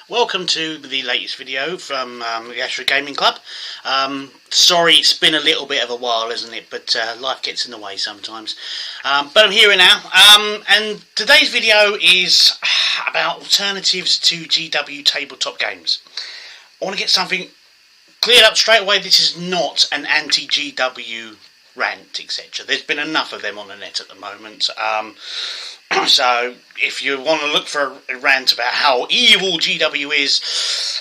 Welcome to the latest video from the Ashford Gaming Club. Sorry it's been a little bit of a while, isn't it, but life gets in the way sometimes. But I'm here now, and today's video is about alternatives to GW tabletop games. I want to get something cleared up straight away. This is not an anti-GW rant, etc. There's been enough of them on the net at the moment. So if you want to look for a rant about how evil GW is,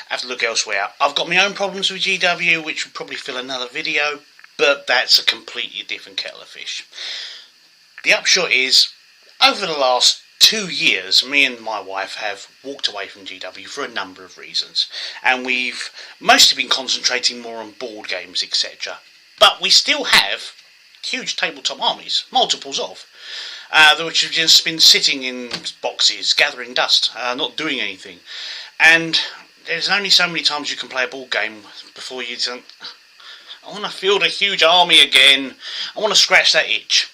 have to look elsewhere. I've got my own problems with GW, which will probably fill another video, but that's a completely different kettle of fish. The upshot is, over the last 2 years, me and my wife have walked away from GW for a number of reasons, and we've mostly been concentrating more on board games, etc. But we still have huge tabletop armies, multiples of, which have just been sitting in boxes, gathering dust, not doing anything. And there's only so many times you can play a board game before you think, I want to field a huge army again, I want to scratch that itch.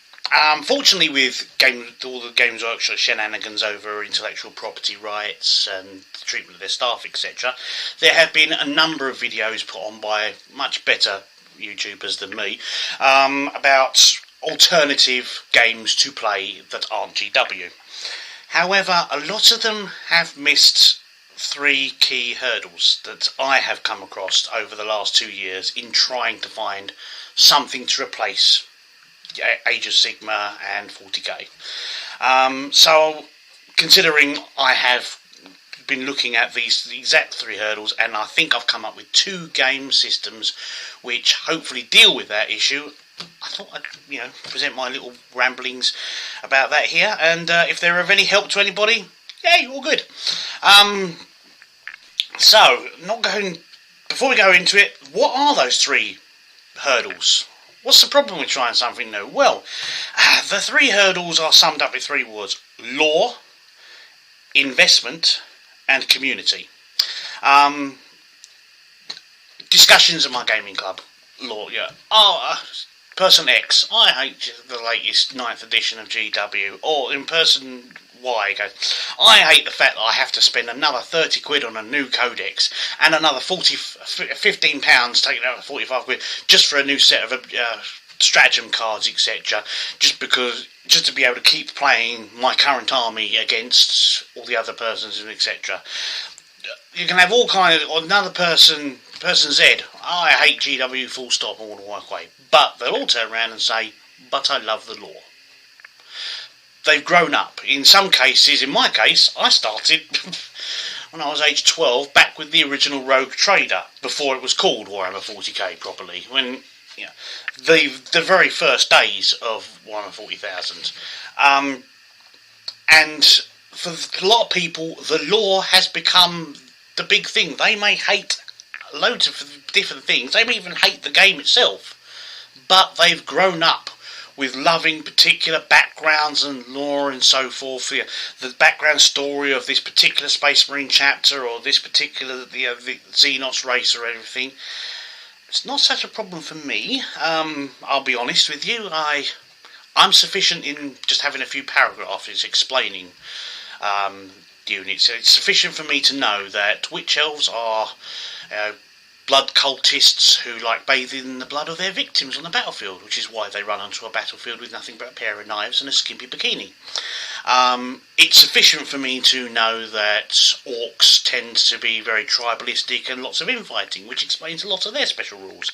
Fortunately, with all the Games Workshop shenanigans over intellectual property rights and the treatment of their staff, etc., there have been a number of videos put on by much better YouTubers than me about alternative games to play that aren't GW. However, a lot of them have missed 3 key hurdles that I have come across over the last 2 years in trying to find something to replace Age of Sigmar and 40k. So, considering I have been looking at these exact 3 hurdles, and I think I've come up with 2 game systems which hopefully deal with that issue, I thought I'd present my little ramblings about that here, and if they're of any help to anybody, yay, all good. Before we go into it, what are those 3 hurdles? What's the problem with trying something new? Well, the 3 hurdles are summed up in 3 words: law, investment, and community. Discussions at my gaming club. Law, yeah. Person X, I hate the latest 9th edition of GW. Or in person Y goes, I hate the fact that I have to spend another 30 quid on a new codex and another £15 taken out of 45 quid just for a new set of stratagem cards, etc. Just to be able to keep playing my current army against all the other persons, etc. You can have all kind of another person Z. I hate GW full stop all the way. But they'll all turn around and say, but I love the law. They've grown up. In some cases, in my case, I started when I was age 12, back with the original Rogue Trader, before it was called Warhammer 40k properly. When the very first days of Warhammer 40,000. And for a lot of people, the law has become the big thing. They may hate loads of different things. They may even hate the game itself. But they've grown up with loving particular backgrounds and lore and so forth. The background story of this particular Space Marine chapter, or this particular the Xenos race, or everything. It's not such a problem for me. I'll be honest with you. I'm sufficient in just having a few paragraphs explaining units. It's sufficient for me to know that witch elves are blood cultists who like bathing in the blood of their victims on the battlefield, which is why they run onto a battlefield with nothing but a pair of knives and a skimpy bikini. It's sufficient for me to know that orcs tend to be very tribalistic and lots of infighting, which explains a lot of their special rules.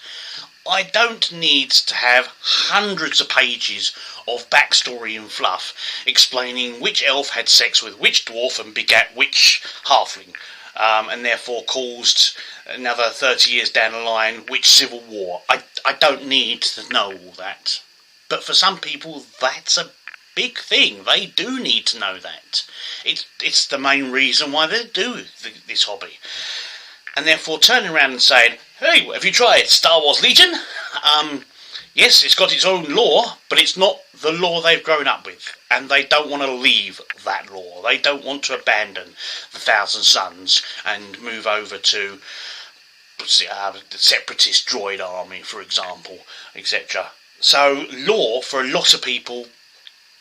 I don't need to have hundreds of pages of backstory and fluff explaining which elf had sex with which dwarf and begat which halfling, and therefore caused another 30 years down the line which civil war. I don't need to know all that. But for some people, that's a big thing. They do need to know that. It's the main reason why they do this hobby. And therefore turning around and saying, hey, have you tried Star Wars Legion? Yes, it's got its own lore, but it's not the lore they've grown up with. And they don't want to leave that lore. They don't want to abandon the Thousand Suns and move over to the Separatist droid army, for example, etc. So lore, for a lot of people,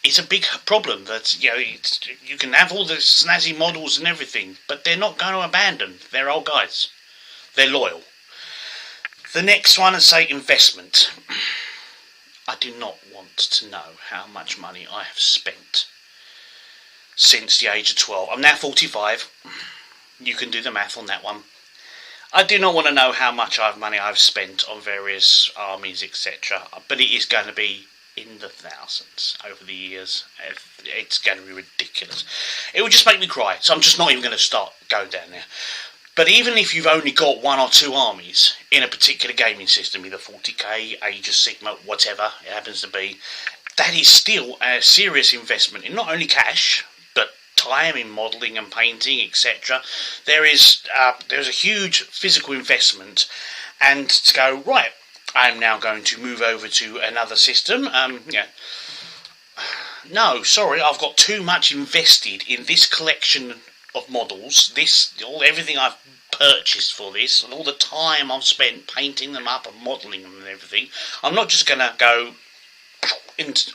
is a big problem. That you can have all the snazzy models and everything, but they're not going to abandon. They're old guys. They're loyal. The next one is, say, investment. I do not want to know how much money I have spent since the age of 12. I'm now 45. You can do the math on that one. I do not want to know how much money I've spent on various armies, etc. But it is going to be in the thousands over the years. It's going to be ridiculous. It would just make me cry. So I'm just not even going to go down there. But even if you've only got 1 or 2 armies in a particular gaming system, either 40k, Age of Sigmar, whatever it happens to be, that is still a serious investment in not only cash, but time in modelling and painting, etc. There's a huge physical investment, and to go, right, I'm now going to move over to another system. No, sorry, I've got too much invested in this collection of models, everything I've purchased for this, and all the time I've spent painting them up and modelling them and everything. I'm not just going to go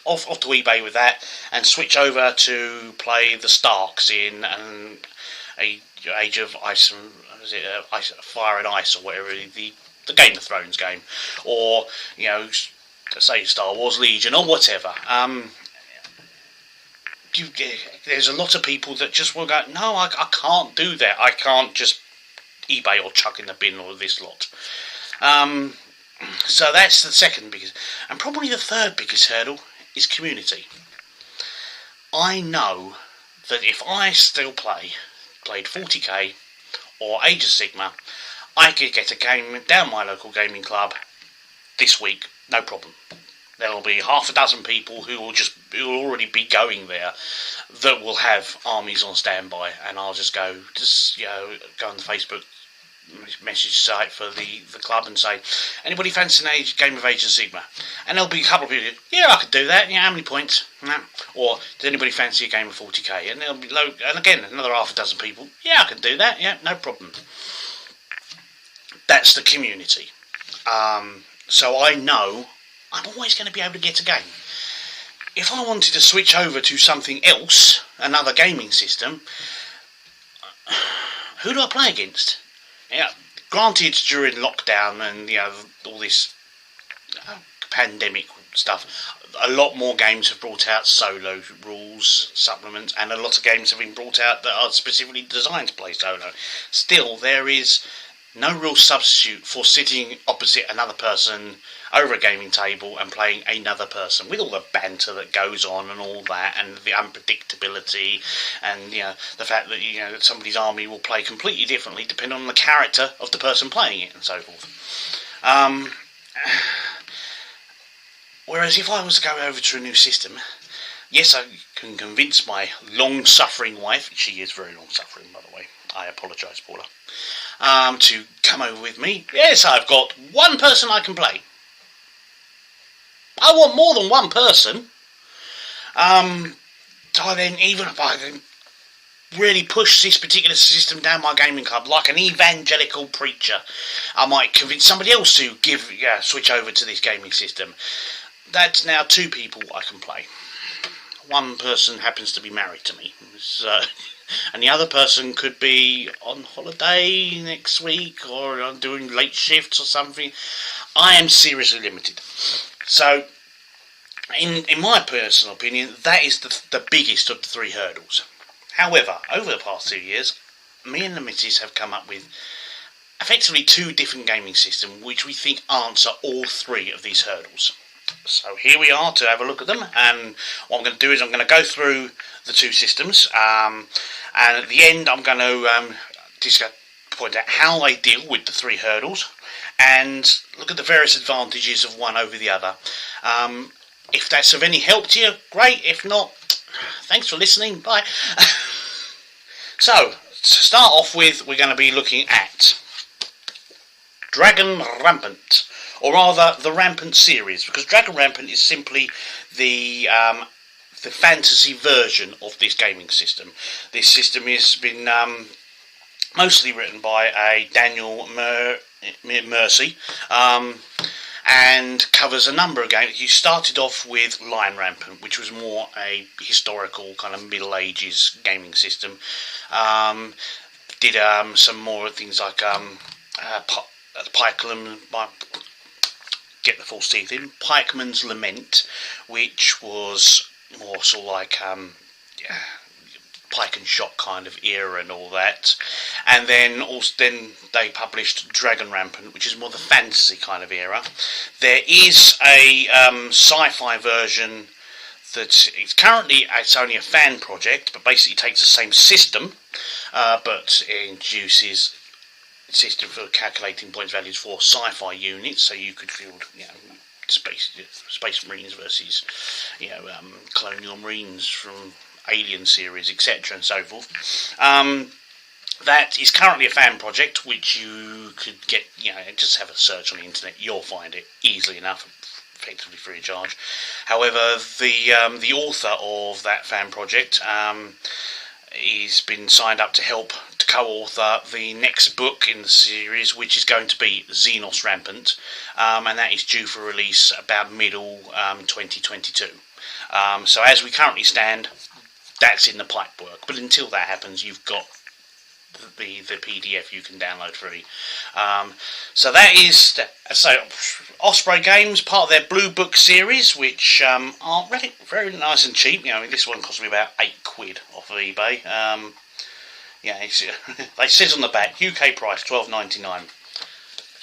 off to eBay with that and switch over to play the Starks in Age of Ice and Fire and Ice, or whatever, the Game of Thrones game, or say Star Wars Legion or whatever. There's a lot of people that just will go, no, I can't do that. I can't just eBay or chuck in the bin or this lot. So that's the second biggest, and probably the third biggest hurdle is community. I know that if I still played 40k or Age of Sigmar, I could get a game down my local gaming club this week, no problem. There will be half a dozen people who will already be going there that will have armies on standby, and I'll just go on the Facebook message site for the club and say, anybody fancy a game of Age of Sigmar? And there'll be a couple of people, I could do that, how many points? Or, does anybody fancy a game of 40k? And there'll be and again, another half a dozen people, I can do that, no problem. That's the community. So I know I'm always going to be able to get a game. If I wanted to switch over to something else, another gaming system, who do I play against? Granted, during lockdown and all this pandemic stuff, a lot more games have brought out solo rules, supplements, and a lot of games have been brought out that are specifically designed to play solo. Still, there is no real substitute for sitting opposite another person over a gaming table and playing another person, with all the banter that goes on and all that, and the unpredictability, and the fact that somebody's army will play completely differently depending on the character of the person playing it and so forth. Whereas if I was to go over to a new system, yes, I can convince my long-suffering wife, she is very long-suffering by the way, I apologise, Paula, to come over with me. Yes, I've got one person I can play. I want more than one person. Even if I then really push this particular system down my gaming club like an evangelical preacher, I might convince somebody else to switch over to this gaming system. That's now 2 people I can play. One person happens to be married to me, and the other person could be on holiday next week or doing late shifts or something. I am seriously limited. So, in my personal opinion, that is the biggest of the 3 hurdles. However, over the past 2 years, me and the missus have come up with effectively 2 different gaming systems which we think answer all 3 of these hurdles. So here we are to have a look at them, and what I'm going to do is I'm going to go through the 2 systems, and at the end I'm going to just point out how they deal with the 3 hurdles, and look at the various advantages of one over the other. If that's of any help to you, great. If not, thanks for listening. Bye. So, to start off with, we're going to be looking at Dragon Rampant, or rather the Rampant series, because Dragon Rampant is simply the fantasy version of this gaming system. This system has been mostly written by a Daniel Mercy, and covers a number of games. You started off with Lion Rampant, which was more a historical kind of Middle Ages gaming system. Did some more things like get the false teeth in, Pikeman's Lament, which was more sort of like pike and shot kind of era and all that. And then they published Dragon Rampant, which is more the fantasy kind of era. There is a sci-fi version that it's only a fan project, but basically takes the same system, but it introduces a system for calculating points values for sci-fi units, so you could field, space marines versus, colonial marines from Alien series, etc., and so forth. That is currently a fan project, which you could get, just have a search on the internet, you'll find it easily enough, effectively free of charge. However, the author of that fan project he's been signed up to help to co-author the next book in the series, which is going to be Xenos Rampant, and that is due for release about middle 2022. So as we currently stand, that's in the pipework, but until that happens, you've got the PDF you can download free. So that is Osprey Games, part of their Blue Book series, which are really very nice and cheap. This one cost me about £8 off of eBay. It says on the back UK price £12.99.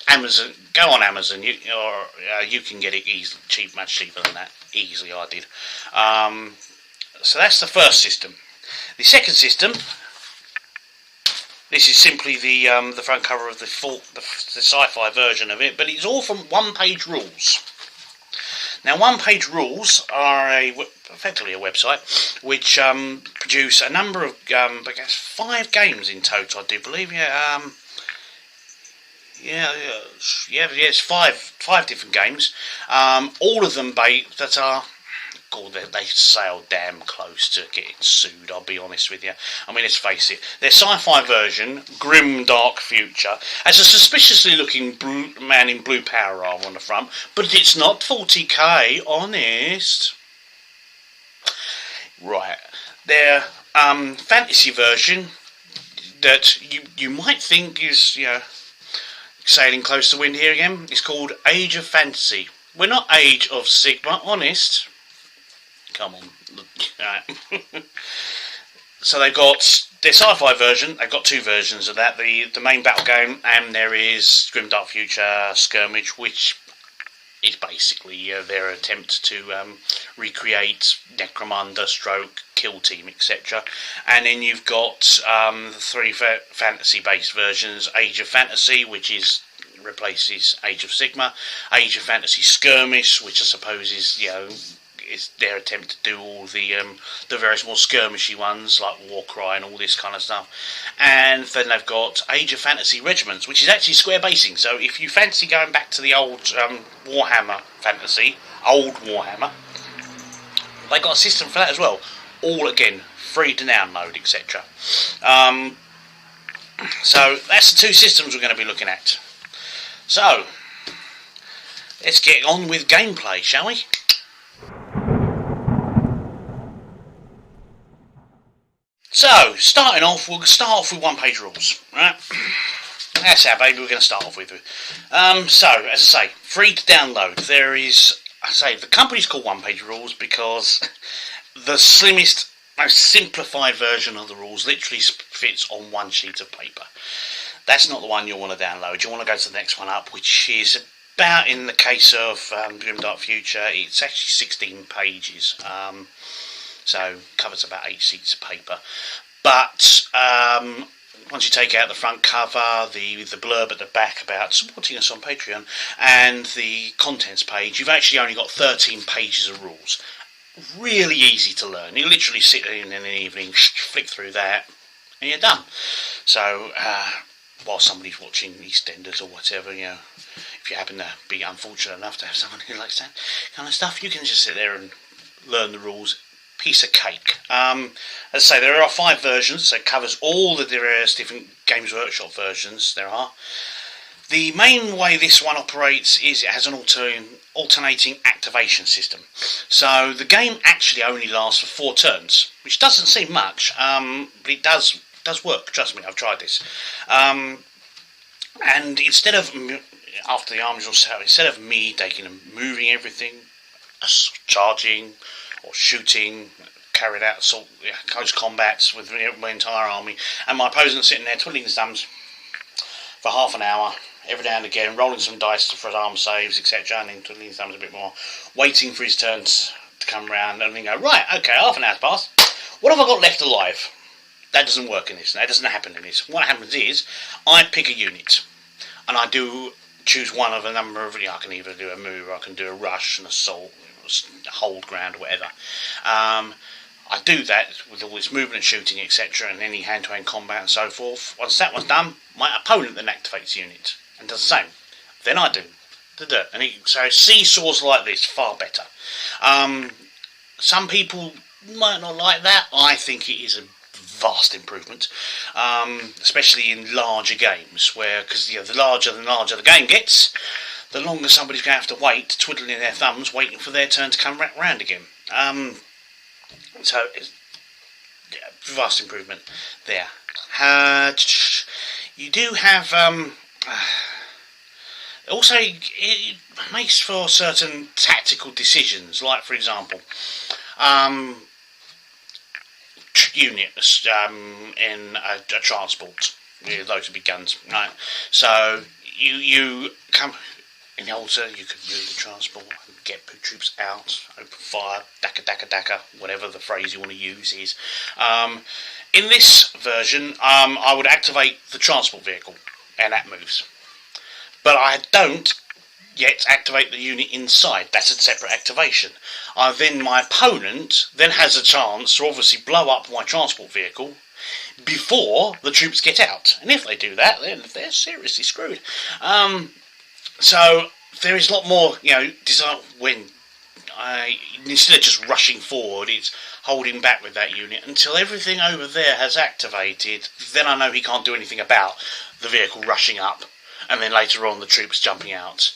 Amazon, go on Amazon, you can get it easily, much cheaper than that. Easily, I did. So that's the first system. The second system. This is simply the front cover of the sci-fi version of it, but it's all from one-page rules. Now, one-page rules are effectively a website which produce a number of, 5 games in total, I do believe. It's five different games. All of them that are. God, they sail damn close to getting sued, I'll be honest with you. Let's face it, their sci-fi version, Grim Dark Future, has a suspiciously looking man in blue power armor on the front, but it's not 40k, honest. Right, their fantasy version that you might think is, sailing close to wind here again, is called Age of Fantasy. We're not Age of Sigma, honest. Come on. So they've got their sci-fi version. They've got 2 versions of that. The main battle game, and there is Grim Dark Future Skirmish, which is basically their attempt to recreate Necromunda, Kill Team, etc. And then you've got the 3 fantasy-based versions: Age of Fantasy, which replaces Age of Sigma; Age of Fantasy Skirmish, which I suppose is is their attempt to do all the various more skirmishy ones like Warcry and all this kind of stuff. And then they've got Age of Fantasy Regiments, which is actually square basing. So if you fancy going back to the old Warhammer fantasy, old Warhammer, they got a system for that as well. All again free to download, etc. So that's the 2 systems we're going to be looking at. So let's get on with gameplay, shall we? So, starting off, we'll start off with one-page rules, right? That's our baby we're going to start off with. So, as I say, free to download. The company's called One-Page Rules because the slimmest, most simplified version of the rules literally fits on one sheet of paper. That's not the one you'll want to download. You'll want to go to the next one up, which is about, in the case of Grim Dark Future, it's actually 16 pages. So covers about 8 sheets of paper. But once you take out the front cover, the blurb at the back about supporting us on Patreon, and the contents page, you've actually only got 13 pages of rules. Really easy to learn. You literally sit in an evening, flick through that, and you're done. So while somebody's watching EastEnders or whatever, if you happen to be unfortunate enough to have someone who likes that kind of stuff, you can just sit there and learn the rules. Piece of cake. As I say, there are 5 versions, so it covers all the various different Games Workshop versions there are. The main way this one operates is it has an alternating activation system. So the game actually only lasts for 4 turns, which doesn't seem much, but it does work. Trust me, I've tried this. And instead of, after the armies all set up, instead of me taking and moving everything, charging or shooting, carried out close combats with my entire army, and my opponent sitting there twiddling his thumbs for half an hour, every now and again, rolling some dice for arm saves, etc., and then twiddling his thumbs a bit more, waiting for his turn to come round, and then go, right, okay, half an hour's passed, what have I got left alive? That doesn't work in this, that doesn't happen in this. What happens is, I pick a unit, and I do choose one of a number of, I can either do a move, or I can do a rush, an assault, hold ground, whatever. I do that with all this movement and shooting, etc., and any hand-to-hand combat and so forth. Once that one's done, my opponent then activates the unit and does the same. Then I do. And so seesaws like this, far better. Some people might not like that. I think it is a vast improvement, especially in larger games, where, because the larger the game gets, the longer somebody's going to have to wait, twiddling their thumbs, waiting for their turn to come round again. So, vast improvement there. You do have, also, it makes for certain tactical decisions, like, for example, units in a transport with loads of big guns, right? So, you come... In the altar, you could move the transport and get troops out, open fire, daka, whatever the phrase you want to use is. In this version, I would activate the transport vehicle, and that moves. But I don't yet activate the unit inside. That's a separate activation. My opponent then has a chance to obviously blow up my transport vehicle before the troops get out. And if they do that, then they're seriously screwed. So there is a lot more, design when instead of just rushing forward, it's holding back with that unit until everything over there has activated. Then I know he can't do anything about the vehicle rushing up, and then later on the troops jumping out.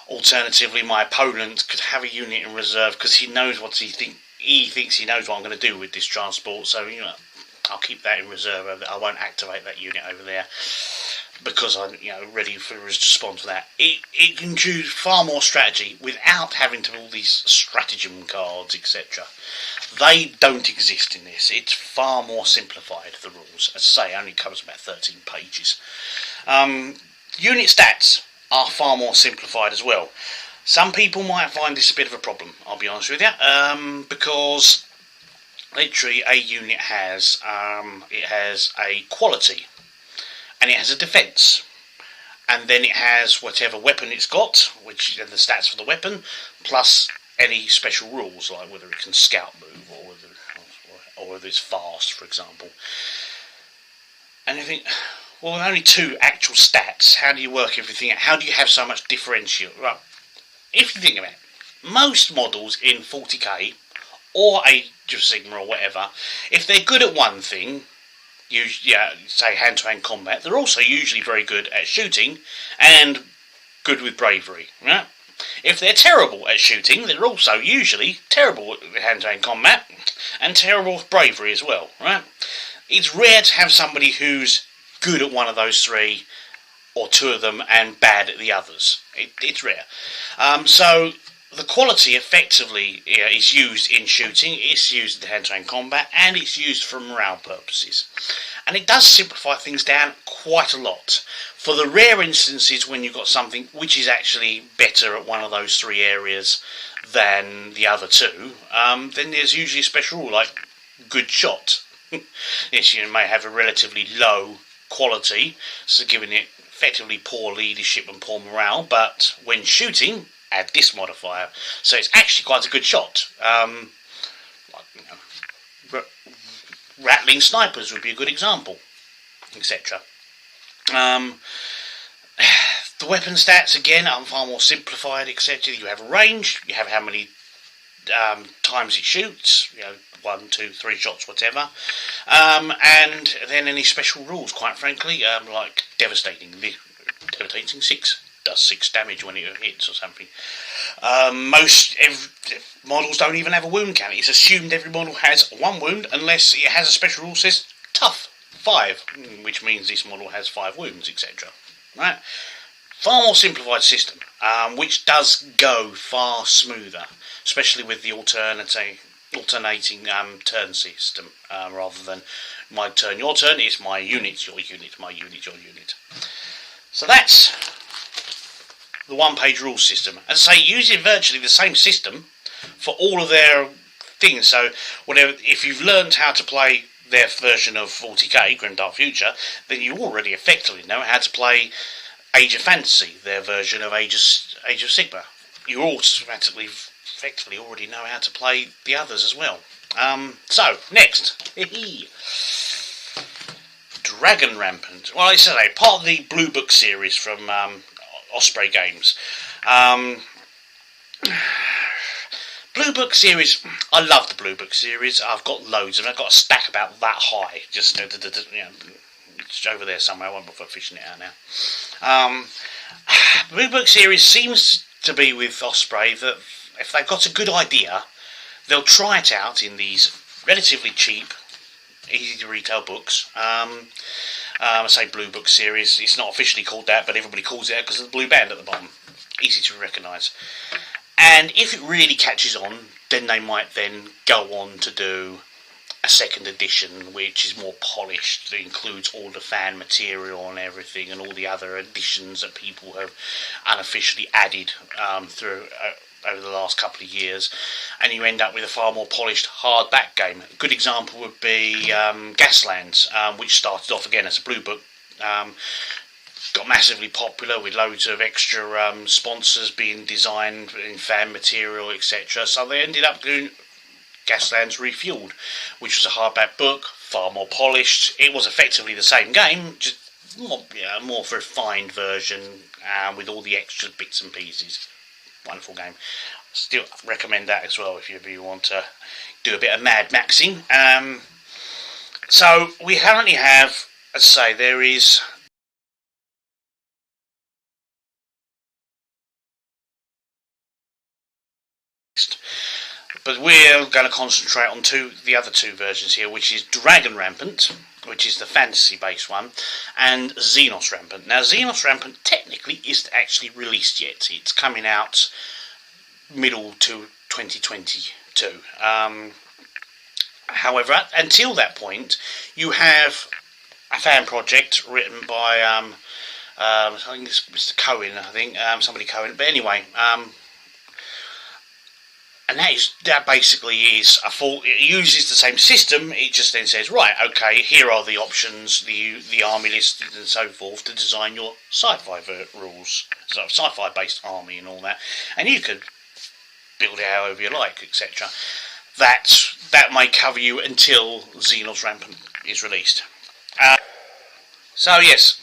Alternatively, my opponent could have a unit in reserve because he knows what he thinks he knows what I'm going to do with this transport. So I'll keep that in reserve. I won't activate that unit over there, because I'm ready for a response to that. It can choose far more strategy without having to all these stratagem cards, etc. They don't exist in this. It's far more simplified, the rules. As I say, it only covers about 13 pages. Unit stats are far more simplified as well. Some people might find this a bit of a problem, I'll be honest with you, because literally a unit has a quality, and it has a defence, and then it has whatever weapon it's got, which are the stats for the weapon, plus any special rules, like whether it can scout move, or whether it's fast, for example. And you think, well, with only 2 actual stats, how do you work everything out? How do you have so much differential? Well, if you think about it, most models in 40k, or Age of Sigmar or whatever, if they're good at one thing, say hand-to-hand combat, they're also usually very good at shooting and good with bravery, right? If they're terrible at shooting, they're also usually terrible at hand-to-hand combat and terrible with bravery as well, right? It's rare to have somebody who's good at one of those 3 or 2 of them and bad at the others. It's rare. So the quality effectively is used in shooting, it's used in hand-to-hand combat, and it's used for morale purposes. And it does simplify things down quite a lot. For the rare instances when you've got something which is actually better at one of those 3 areas than the other 2, then there's usually a special rule like good shot. Yes, you may have a relatively low quality, so giving it effectively poor leadership and poor morale, but when shooting, add this modifier, so it's actually quite a good shot. Rattling snipers would be a good example, etc. The weapon stats again are far more simplified, etc. You have a range, you have how many times it shoots, 1, 2, 3 shots, whatever, and then any special rules, quite frankly, like devastating debilitating 6. Does 6 damage when it hits or something. Models don't even have a wound count. It's assumed every model has 1 wound unless it has a special rule that says tough 5, which means this model has 5 wounds, etc. Right? Far more simplified system, which does go far smoother, especially with the alternating turn system, rather than my turn, your turn. It's my unit, your unit, my unit, your unit. So that's the one-page rule system. As I say, using virtually the same system for all of their things. So whatever, if you've learned how to play their version of 40k, Grim Dark Future, then you already effectively know how to play Age of Fantasy, their version of Age of Sigmar. You automatically, effectively, already know how to play the others as well. So, next. Dragon Rampant. Well, I said, part of the Blue Book series from Osprey Games. Blue Book series, I love the Blue Book series. I've got loads of them. I've got a stack about that high. Just, it's over there somewhere. I won't bother fishing it out now. Blue Book series seems to be with Osprey that if they've got a good idea, they'll try it out in these relatively cheap, easy to retail books. I say Blue Book series. It's not officially called that, but everybody calls it that because of the blue band at the bottom. Easy to recognise. And if it really catches on, then they might then go on to do a second edition, which is more polished. It includes all the fan material and everything, and all the other additions that people have unofficially added through over the last couple of years, and you end up with a far more polished hardback game. A good example would be Gaslands, which started off again as a Blue Book. Got massively popular with loads of extra sponsors being designed in fan material, etc. So they ended up doing Gaslands Refueled, which was a hardback book, far more polished. It was effectively the same game, just more refined version with all the extra bits and pieces. Wonderful game. Still recommend that as well if you want to do a bit of Mad Maxing. So we currently have, as I say, there is but we're going to concentrate on the other two versions here, which is Dragon Rampant, which is the fantasy-based one, and Xenos Rampant. Now, Xenos Rampant technically isn't actually released yet. It's coming out middle to 2022. However, until that point, you have a fan project written by, I think it's Mr. Cohen, somebody Cohen. But anyway, and that basically is a full. It uses the same system. It just then says, right, okay, here are the options, the army list and so forth to design your sci-fi rules, so sci-fi based army and all that, and you could build it however you like, etc. That may cover you until Xenos Rampant is released. So yes,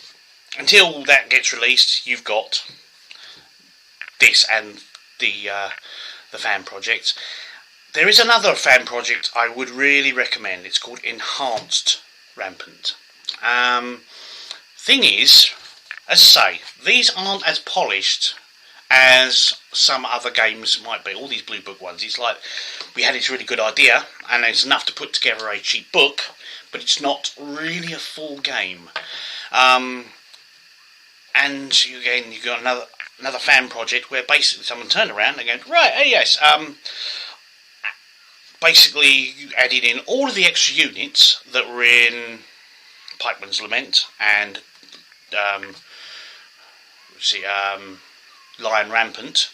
until that gets released, you've got this and the fan project. There is another fan project I would really recommend. It's called Enhanced Rampant. Thing is, as I say, these aren't as polished as some other games might be. All these Blue Book ones, it's like we had this really good idea and it's enough to put together a cheap book, but it's not really a full game. And you got another fan project where basically someone turned around and go, right, yes, basically you added in all of the extra units that were in Pikeman's Lament and Lion Rampant,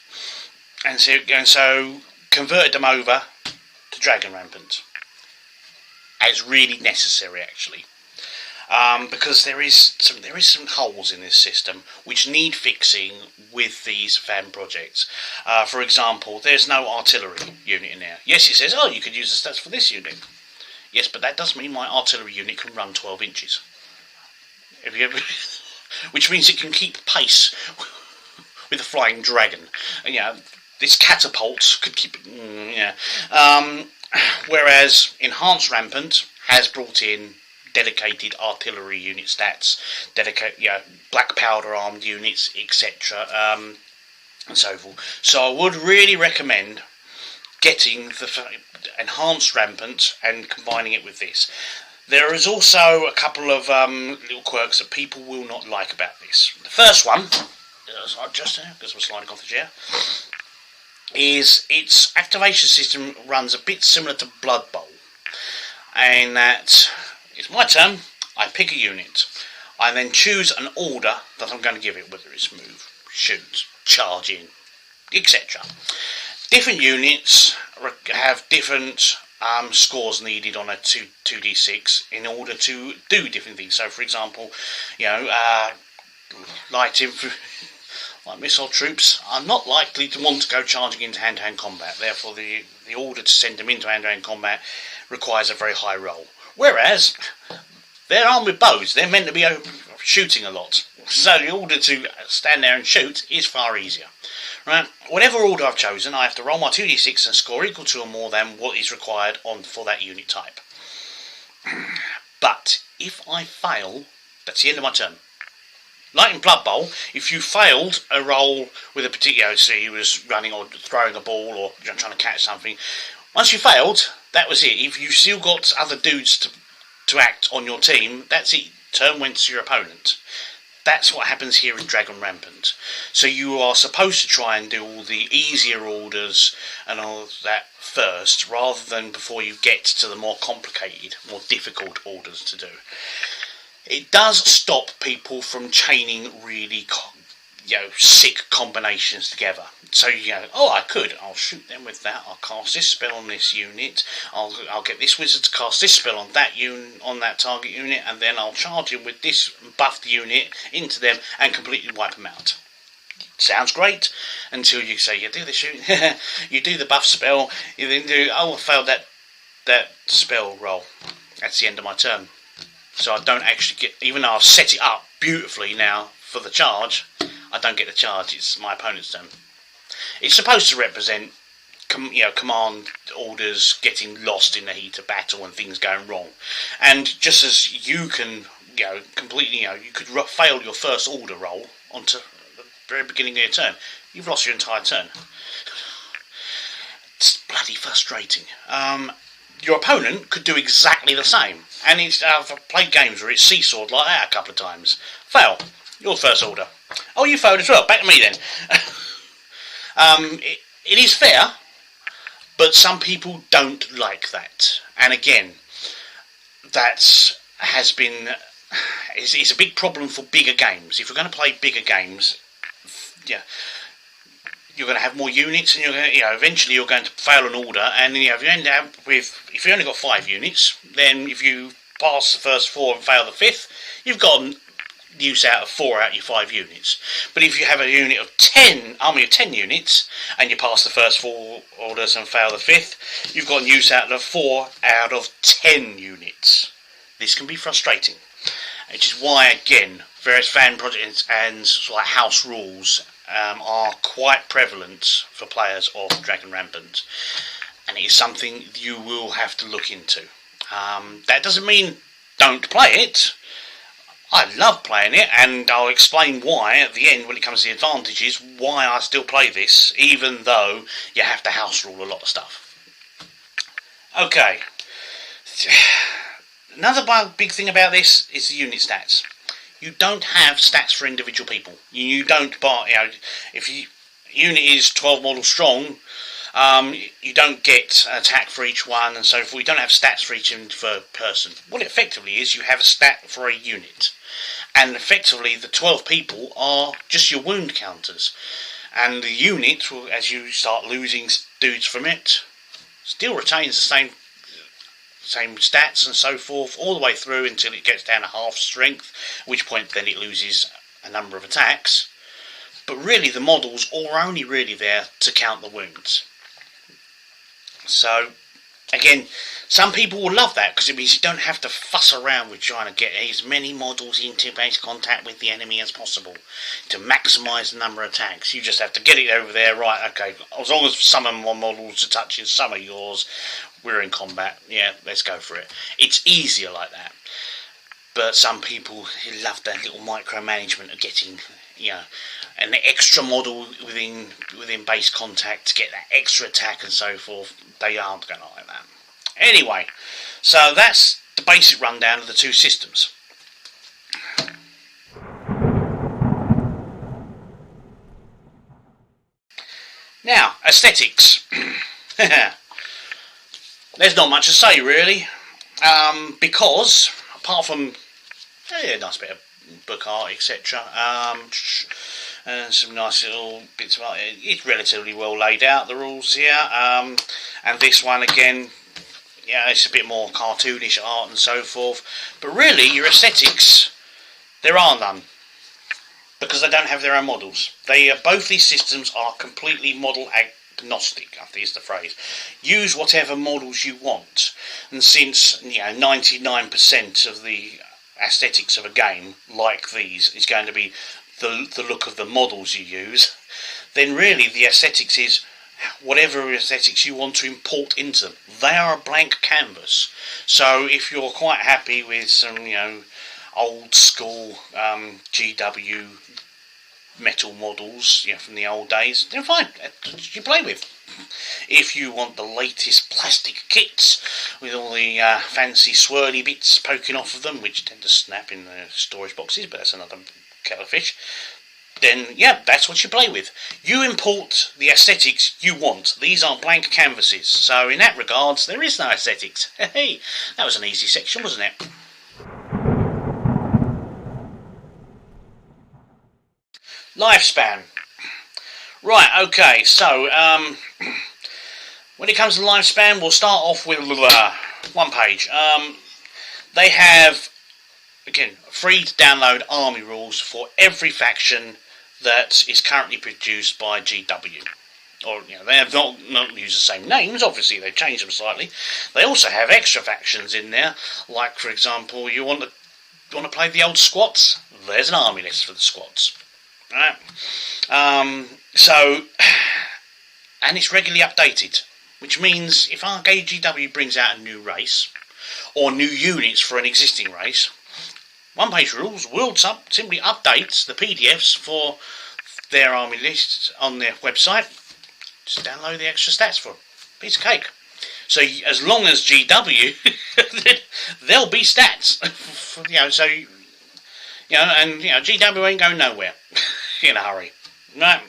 and so converted them over to Dragon Rampant as really necessary, actually. Because there is some holes in this system which need fixing with these fan projects. For example, there's no artillery unit in there. Yes, it says, you could use the stats for this unit. Yes, but that does mean my artillery unit can run 12 inches. Which means it can keep pace with a flying dragon. And, this catapult could keep it. Whereas Enhanced Rampant has brought in dedicated artillery unit stats, black powder armed units, etc., and so forth. So I would really recommend getting the enhanced rampant and combining it with this. There is also a couple of little quirks that people will not like about this. The first one, just there because we're sliding off the chair, is its activation system runs a bit similar to Blood Bowl, and that it's my turn. I pick a unit. I then choose an order that I'm going to give it, whether it's move, shoot, charge in, etc. Different units have different scores needed on a 2d6 in order to do different things. So, for example, light infantry, like missile troops, are not likely to want to go charging into hand-to-hand combat. Therefore, the order to send them into hand-to-hand combat requires a very high roll. Whereas they're armed with bows; they're meant to be shooting a lot. So the order to stand there and shoot is far easier. Right, whatever order I've chosen, I have to roll my 2d6 and score equal to or more than what is required for that unit type. But if I fail, that's the end of my turn. Like in Blood Bowl, if you failed a roll with a particular, so you was running or throwing a ball or trying to catch something, once you failed, that was it. If you still got other dudes to act on your team, that's it. Turn went to your opponent. That's what happens here in Dragon Rampant. So you are supposed to try and do all the easier orders and all of that first, rather than before you get to the more complicated, more difficult orders to do. It does stop people from chaining really sick combinations together. So I'll shoot them with that. I'll cast this spell on this unit. I'll get this wizard to cast this spell on that target unit, and then I'll charge him with this buffed unit into them and completely wipe them out. Sounds great until you say you do the shoot, you do the buff spell, you then do I failed that spell roll. That's the end of my turn. So I don't actually get, even though I've set it up beautifully now for the charge, I don't get the charge. It's my opponent's turn. It's supposed to represent command orders getting lost in the heat of battle and things going wrong. And just as you can completely, you could fail your first order roll onto the very beginning of your turn. You've lost your entire turn. It's bloody frustrating. Your opponent could do exactly the same. And I've played games where it's seesawed like that a couple of times. Fail. Your first order. Oh, you failed as well. Back to me then. It is fair, but some people don't like that. And again, that has been is a big problem for bigger games. If you're going to play bigger games, you're going to have more units, and eventually you're going to fail an order. And if you end up with, if you only got 5 units, then if you pass the first 4 and fail the 5th, you've got use out of 4 out of your 5 units. But if you have a unit of 10, army of 10 units, and you pass the first 4 orders and fail the 5th, you've got use out of 4 out of 10 units. This can be frustrating, which is why, again, various fan projects and sort of house rules are quite prevalent for players of Dragon Rampant, and it is something you will have to look into. That doesn't mean don't play it. I love playing it, and I'll explain why at the end when it comes to the advantages, why I still play this, even though you have to house rule a lot of stuff. Okay. Another big thing about this is the unit stats. You don't have stats for individual people. You don't buy, if your unit is 12 models strong, you don't get an attack for each one and so forth. You don't have stats for each person. What it effectively is, you have a stat for a unit. And effectively, the 12 people are just your wound counters. And the unit, as you start losing dudes from it, still retains the same stats and so forth all the way through until it gets down to half strength, at which point then it loses a number of attacks. But really the models are only really there to count the wounds. So again, some people will love that because it means you don't have to fuss around with trying to get as many models into base contact with the enemy as possible to maximise the number of attacks. You just have to get it over there, right, okay, as long as some of my models are touching some of yours, we're in combat, yeah, let's go for it. It's easier like that. but some people love that little micromanagement of getting, you know, an extra model within base contact to get that extra attack and so forth. They aren't going to like that. Anyway, so that's the basic rundown of the two systems. Now, aesthetics. There's not much to say really, because apart from a nice bit of book art, etc., and some nice little bits of art, it's relatively well laid out, the rules here, and this one again, yeah, it's a bit more cartoonish art and so forth, but really your aesthetics, there are none, because they don't have their own models. Both these systems are completely model agnostic, I think is the phrase. Use whatever models you want, and since 99% of the aesthetics of a game like these is going to be the look of the models you use, then really the aesthetics is whatever aesthetics you want to import into them. They are a blank canvas. So if you're quite happy with some old school GW metal models from the old days, then fine, that's what you play with. If you want the latest plastic kits with all the fancy swirly bits poking off of them, which tend to snap in the storage boxes, but that's another kettle of fish, then yeah, that's what you play with. You import the aesthetics you want. These are blank canvases, so in that regards there is no aesthetics. Hey, that was an easy section, wasn't it? Lifespan. Right, okay, so when it comes to lifespan, we'll start off with one page. They have, again, free to download army rules for every faction that is currently produced by GW. Or, they have not used the same names, obviously, they've changed them slightly. They also have extra factions in there, like, for example, you want to play the old squats? There's an army list for the squats. Right? And it's regularly updated, which means if RKGW brings out a new race, or new units for an existing race, One Page Rules will simply updates the PDFs for their army lists on their website. Just download the extra stats for them. Piece of cake. So as long as GW, there'll be stats. And GW ain't going nowhere in a hurry. Right.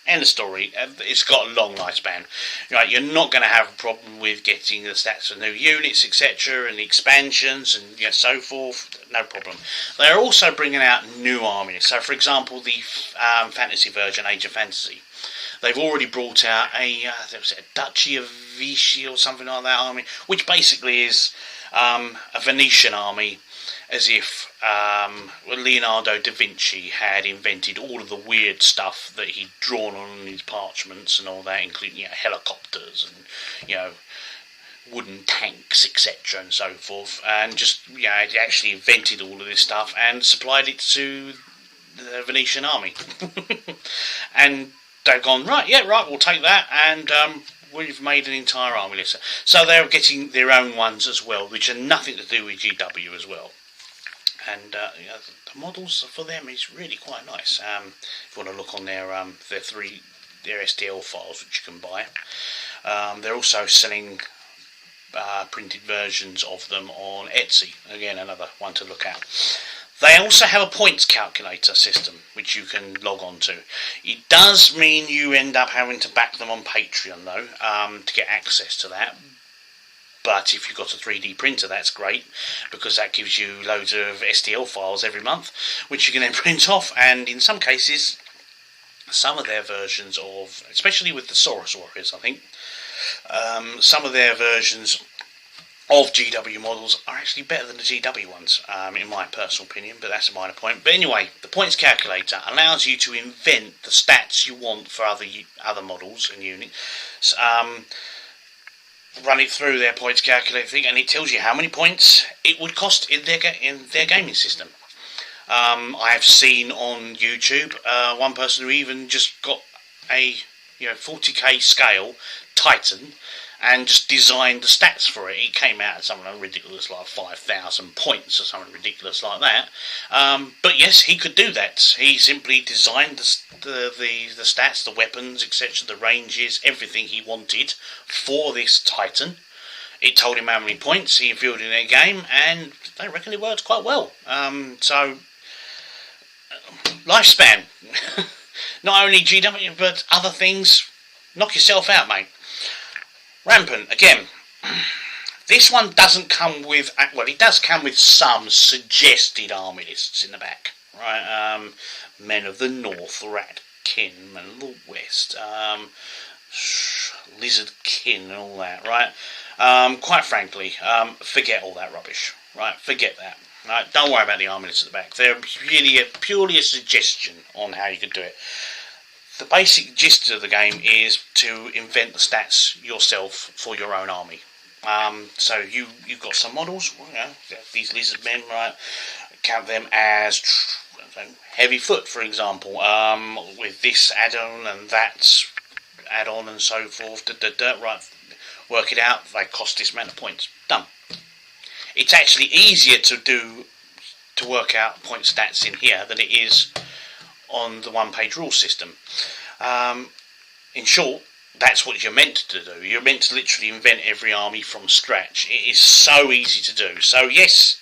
End of story. It's got a long lifespan. Right, you're not going to have a problem with getting the stats for new units, etc., and the expansions and so forth. No problem. They're also bringing out new armies. So, for example, the fantasy version, Age of Fantasy. They've already brought out a Duchy of Vichy or something like that army, which basically is a Venetian army, as if Leonardo da Vinci had invented all of the weird stuff that he'd drawn on his parchments and all that, including helicopters and wooden tanks, etc., and so forth, and just he actually invented all of this stuff and supplied it to the Venetian army. And they've gone, right, we'll take that, and we've made an entire army list. So they're getting their own ones as well, which are nothing to do with GW as well. And the models for them is really quite nice. If you want to look on their STL files, which you can buy, they're also selling printed versions of them on Etsy. Again, another one to look at. They also have a points calculator system, which you can log on to. It does mean you end up having to back them on Patreon, though, to get access to that. But if you've got a 3D printer, that's great, because that gives you loads of STL files every month, which you can then print off. And in some cases, some of their versions of, especially with the Saurus Warriors, I think, some of their versions of GW models are actually better than the GW ones, in my personal opinion, but that's a minor point. But anyway, the points calculator allows you to invent the stats you want for other models and units. Run it through their points calculator thing, and it tells you how many points it would cost in their gaming system. I have seen on YouTube one person who even just got a 40k scale Titan and just designed the stats for it. It came out at something ridiculous like 5,000 points or something ridiculous like that. But yes, he could do that. He simply designed the stats, the weapons, etc., the ranges, everything he wanted for this Titan. It told him how many points he fielded in a game, and they reckon it worked quite well. So, lifespan. Not only GW, but other things. Knock yourself out, mate. Rampant, again. This one doesn't come with... Well, it does come with some suggested army lists in the back. Right? Men of the North, Rat Kin, Men of the West, Lizard Kin and all that, right? Quite frankly, forget all that rubbish. Right? Forget that. Right? Don't worry about the army lists at the back. They're purely a suggestion on how you could do it. The basic gist of the game is to invent the stats yourself for your own army. So you've got some models, these lizard men, right? Count them as heavy foot, for example, with this add-on and that add-on and so forth. Right, work it out. They cost this amount of points. Done. It's actually easier to work out point stats in here than it is on the one-page rule system. In short, that's what you're meant to do. You're meant to literally invent every army from scratch. It is so easy to do. So yes,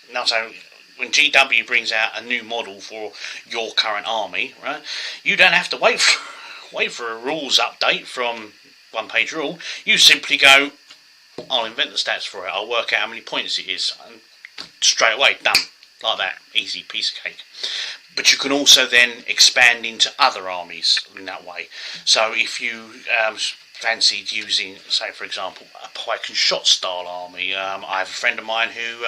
when GW brings out a new model for your current army, right, you don't have to wait for a rules update from one-page rule. You simply go, I'll invent the stats for it. I'll work out how many points it is, and straight away, done. Like that, easy piece of cake. But you can also then expand into other armies in that way. So if you fancied using, say for example, a pike and shot style army, I have a friend of mine who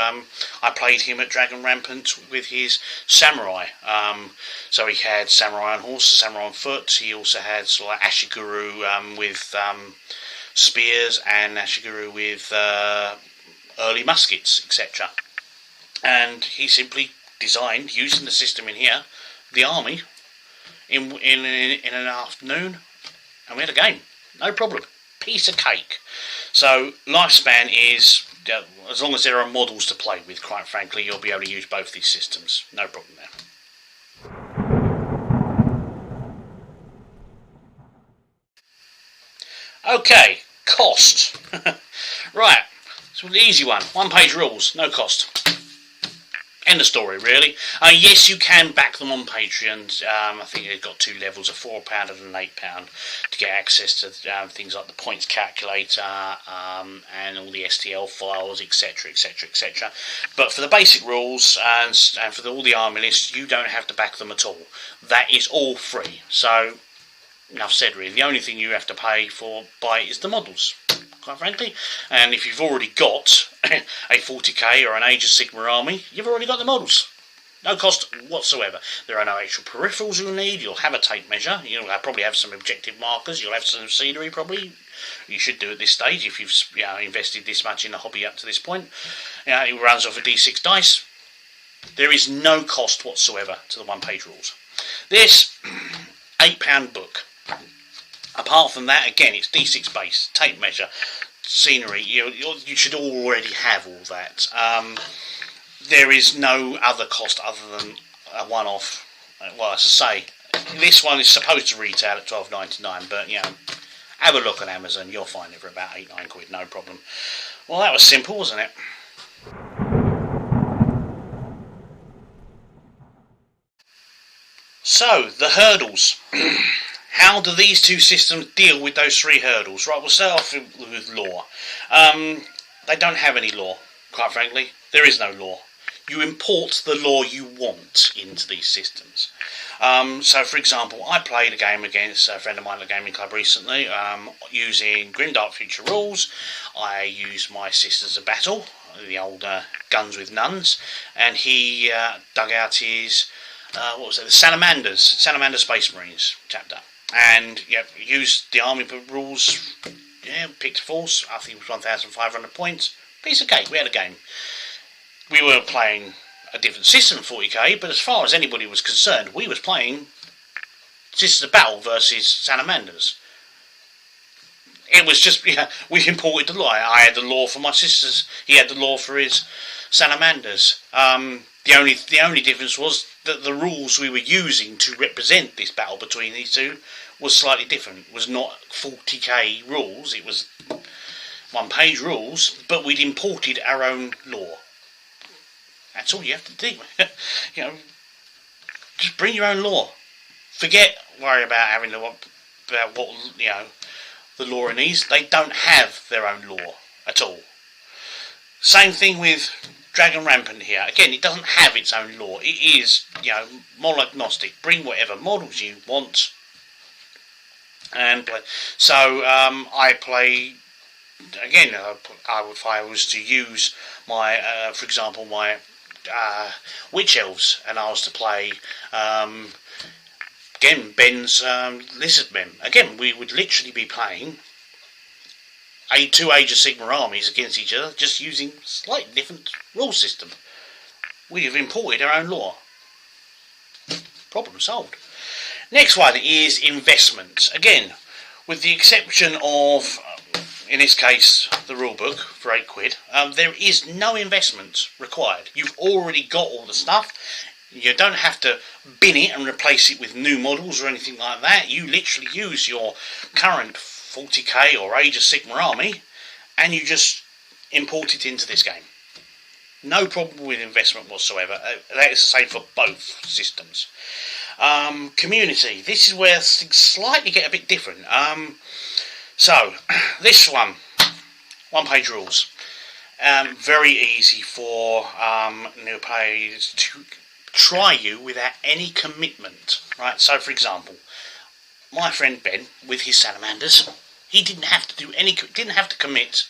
I played him at Dragon Rampant with his samurai. So he had samurai on horse, samurai on foot. He also had sort of like Ashiguru with spears and Ashiguru with early muskets, etc. And he simply designed, using the system in here, the army in an afternoon, and we had a game. No problem. Piece of cake. So lifespan is, as long as there are models to play with, quite frankly, you'll be able to use both these systems. No problem there. Okay, cost. Right, so the easy one. One-page rules, no cost. End of story, really. Yes, you can back them on Patreon. I think they've got two levels, a £4 and an £8, to get access to things like the points calculator and all the STL files, etc, etc, etc. But for the basic rules and for all the army lists, you don't have to back them at all. That is all free. So, enough said, really. The only thing you have to pay for is the models, quite frankly. And if you've already got a 40k or an Age of Sigma army, you've already got the models. No cost whatsoever. There are no actual peripherals you'll need. You'll have a tape measure. You'll probably have some objective markers. You'll have some scenery, probably. You should do at this stage if you've invested this much in the hobby up to this point. It runs off a D6 dice. There is no cost whatsoever to the one-page rules. This £8 book. Apart from that, again, it's D6 base, tape measure, scenery. You should already have all that. There is no other cost other than a one-off. Well, as I say, this one is supposed to retail at £12.99, but have a look on Amazon. You'll find it for about £8-9, no problem. Well, that was simple, wasn't it? So, the hurdles. How do these two systems deal with those three hurdles? Right, we'll start off with law. They don't have any law, quite frankly. There is no law. You import the law you want into these systems. So, for example, I played a game against a friend of mine at the gaming club recently, using Grimdark Future rules. I used my Sisters of Battle, the old Guns with Nuns, and he dug out his, the Salamander Space Marines chapter. And used the army rules, picked a force, I think it was 1,500 points, piece of cake, we had a game. We were playing a different system of 40k, but as far as anybody was concerned, we was playing Sisters of Battle versus Salamanders. It was just, we imported the law. I had the law for my sisters. He had the law for his salamanders. The only difference was that the rules we were using to represent this battle between these two was slightly different. It was not 40k rules. It was one-page rules, but we'd imported our own law. That's all you have to do. Just bring your own law. Worry about having the law in these. They don't have their own law at all. Same thing with Dragon Rampant here. Again, it doesn't have its own law. It is, model agnostic. Bring whatever models you want and play. So I play again. If I was to use my, for example, my Witch Elves, and I was to play again Ben's Lizard Men. Again, we would literally be playing two Age of Sigmar armies against each other, just using slightly different rule system. We have imported our own law. Problem solved. Next one is investments. Again, with the exception of, in this case, the rulebook for £8, there is no investment required. You've already got all the stuff. You don't have to bin it and replace it with new models or anything like that. You literally use your current 40k or Age of Sigmar army and you just import it into this game. No problem with investment whatsoever. That is the same for both systems. Community. This is where things slightly get a bit different. So, this one-page rules. Very easy for new players to try you without any commitment. Right. So, for example, my friend Ben with his salamanders, he didn't have to commit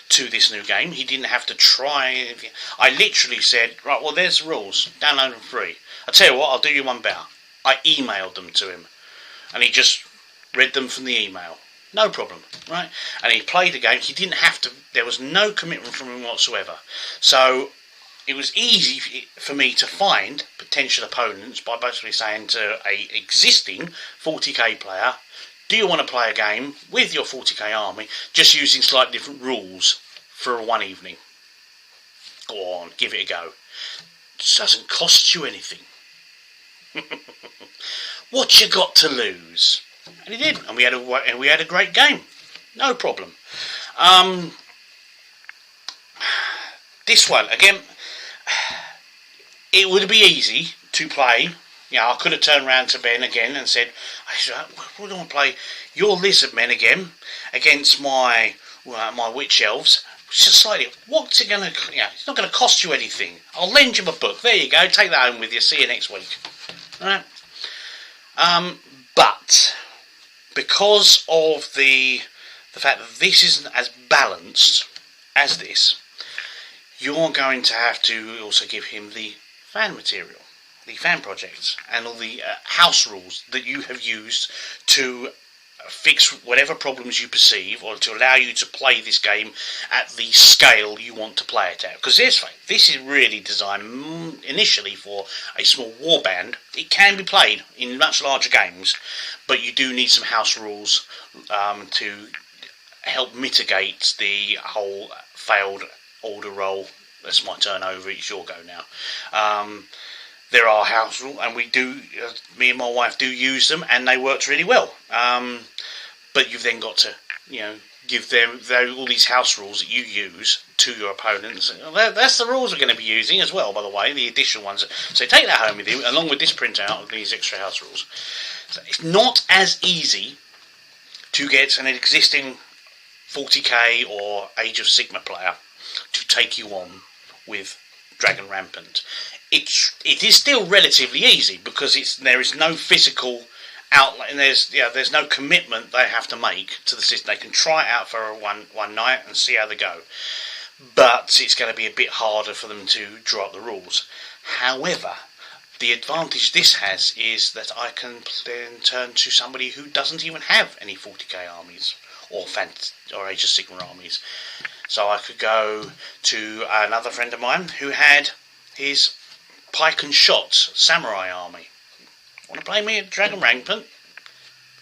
to this new game. He didn't have to try. I literally said, right, well, there's the rules. Download them free. I tell you what, I'll do you one better. I emailed them to him, and he just read them from the email. No problem, right? And he played the game. He didn't have to. There was no commitment from him whatsoever. So it was easy for me to find potential opponents by basically saying to a existing 40k player, do you want to play a game with your 40k army, just using slightly different rules for one evening? Go on, give it a go. It doesn't cost you anything. What you got to lose? And he did, and we had a great game. No problem. This one again, it would be easy to play. I could have turned around to Ben again and said, I want to play your Lizard Men again against my Witch Elves. Just slightly, what's it going to, it's not going to cost you anything. I'll lend you a book. There you go. Take that home with you. See you next week. All right. But because of the fact that this isn't as balanced as this, you're going to have to also give him the fan material, the fan projects, and all the house rules that you have used to fix whatever problems you perceive, or to allow you to play this game at the scale you want to play it at. Because this is really designed initially for a small warband. It can be played in much larger games, but you do need some house rules to help mitigate the whole failed order roll. That's my turn over. It's your go now. There are house rules, and me and my wife do use them, and they worked really well. But you've then got to, give them all these house rules that you use to your opponents. That's the rules we're going to be using as well, by the way, the additional ones. So take that home with you, along with this printout of these extra house rules. So it's not as easy to get an existing 40k or Age of Sigmar player to take you on with Dragon Rampant. It is still relatively easy because there is no physical outlet, and there's no commitment they have to make to the system. They can try it out for one night and see how they go, but it's going to be a bit harder for them to draw up the rules. However, the advantage this has is that I can then turn to somebody who doesn't even have any 40k armies or Age of Sigmar armies. So I could go to another friend of mine who had his pike and shot samurai army. Want to play me at Dragon Rampant?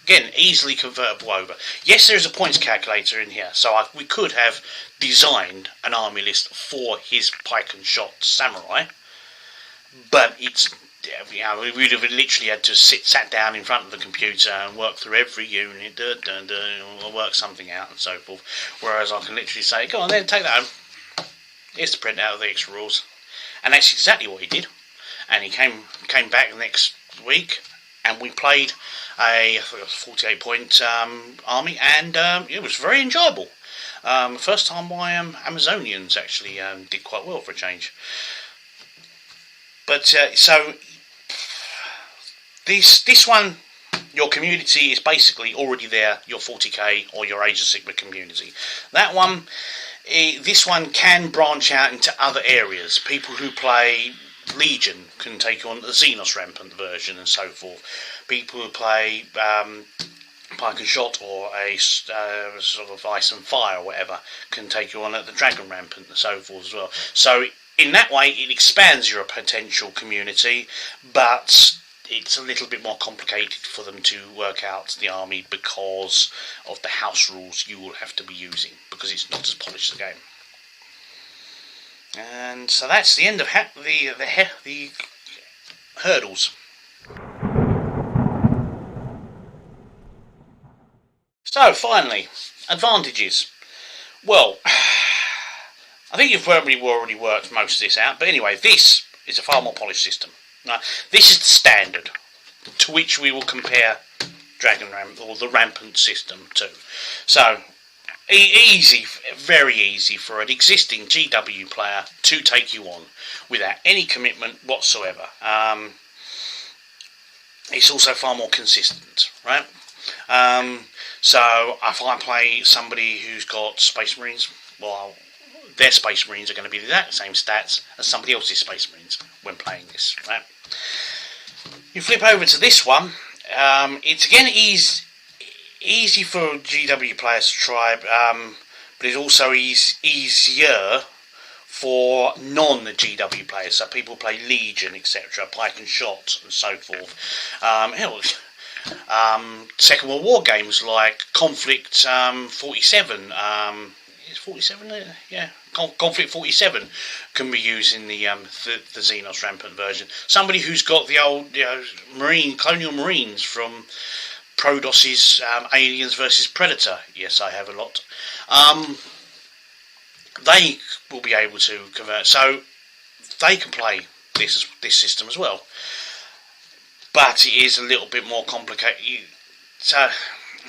Again, easily convertible over. Yes, there is a points calculator in here, so we could have designed an army list for his pike and shot samurai, but it's, we would have literally had to sat down in front of the computer and work through every unit, or work something out and so forth. Whereas I can literally say, go on then, take that home. Here's the printout of the extra rules, and that's exactly what he did. And he came back the next week, and we played a 48-point army, and it was very enjoyable. First time my Amazonians actually did quite well for a change. But so this one, your community is basically already there. Your 40k or your Age of Sigmar community. That one, this one can branch out into other areas. People who play Legion can take on the Xenos Rampant version and so forth. People who play Pike and Shot or a sort of Ice and Fire or whatever can take you on at the Dragon Rampant and so forth as well. So in that way it expands your potential community, but it's a little bit more complicated for them to work out the army because of the house rules you will have to be using, because it's not as polished a game. And so that's the end of the hurdles. So finally, advantages. Well, I think you've probably already worked most of this out, but anyway, this is a far more polished system. Now, this is the standard to which we will compare Dragon Ramp or the Rampant system to. So easy, very easy for an existing GW player to take you on without any commitment whatsoever. It's also far more consistent, right? So if I play somebody who's got Space Marines, well, their Space Marines are going to be the exact same stats as somebody else's Space Marines when playing this, right? You flip over to this one. It's again easy for GW players to try, but it's also easier for non-GW players. So people play Legion, etc., Pike and Shot, and so forth. Second World War games like Conflict 47. Is 47? Yeah, Conflict 47 can be used in the Xenos Rampant version. Somebody who's got the old Colonial Marines from Prodos's Aliens vs Predator. Yes, I have a lot. They will be able to convert, so they can play this system as well. But it is a little bit more complicated. So,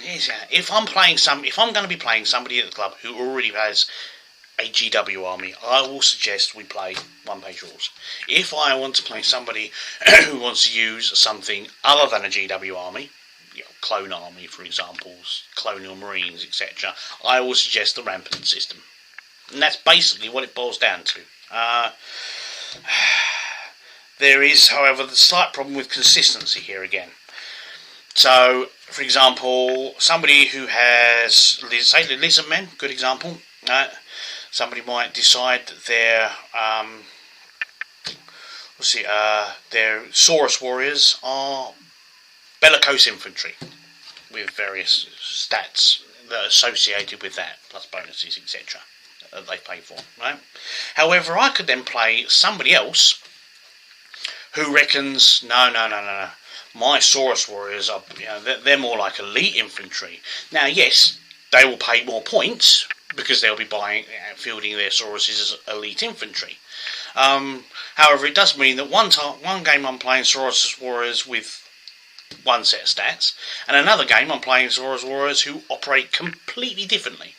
if I'm going to be playing somebody at the club who already has a GW army, I will suggest we play one-page rules. If I want to play somebody who wants to use something other than a GW army, Clone Army, for example, Colonial Marines, etc., I will suggest the Rampant system. And that's basically what it boils down to. There is, however, the slight problem with consistency here again. So, for example, somebody who has, say, the Lizard Men, good example. Somebody might decide that their Saurus Warriors are bellicose infantry with various stats that are associated with that, plus bonuses, etc. that they pay for, right? However, I could then play somebody else who reckons, no, my Saurus Warriors are, they're more like elite infantry. Now, yes, they will pay more points because they'll be fielding their Sauruses as elite infantry. However, it does mean that one game I'm playing Saurus Warriors with one set of stats, and another game I'm playing Saurus Warriors who operate completely differently.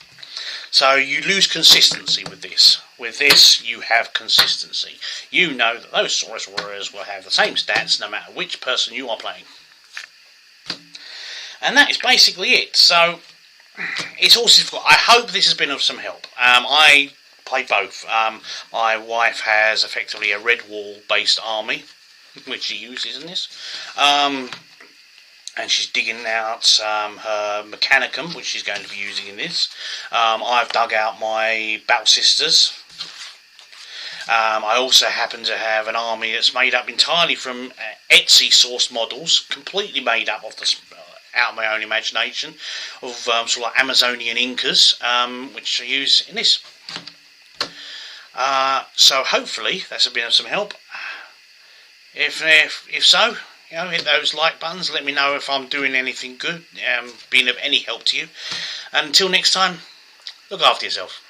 So you lose consistency with this. With this, you have consistency. You know that those Saurus Warriors will have the same stats no matter which person you are playing. And that is basically it. So it's also, I hope this has been of some help. I play both. My wife has effectively a Red Wall based army, which she uses in this. And she's digging out her Mechanicum, which she's going to be using in this. I've dug out my Battle Sisters. I also happen to have an army that's made up entirely from Etsy sourced models, completely made up of the out of my own imagination of sort of like Amazonian Incas, which I use in this. So hopefully that's been of some help. If so, hit those like buttons. Let me know if I'm doing anything good, being of any help to you. And until next time, look after yourself.